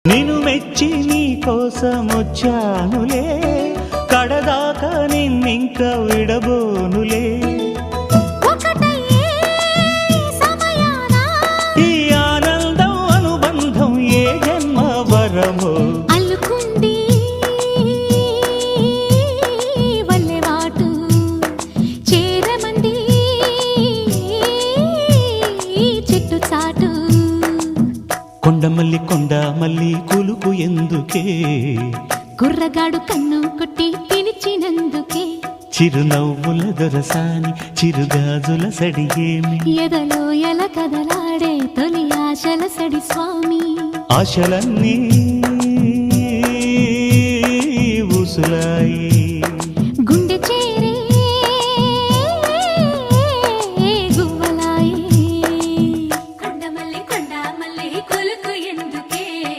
నిన్ను మెచ్చి నీ కోసం వచ్చానులే, కడదాకా నిన్నింక విడబోనులే. ఈ ఆనందం అనుబంధం ఏ జన్మ వరమో అల్లుకుంది వల్లెవాటు చేరమంది చెట్టు చాటు. కొండ మల్లి కులుకు ఎందుకే, కుర్రగాడు కన్ను కొట్టి పిలిచినందుకే. చిరునవ్వుల దొరసాని చిరుగాజుల సడిగేమి, ఎదలో ఎల కదలాడే తొలి ఆశల సడి స్వామి. ఆశలన్నీ ఊసులా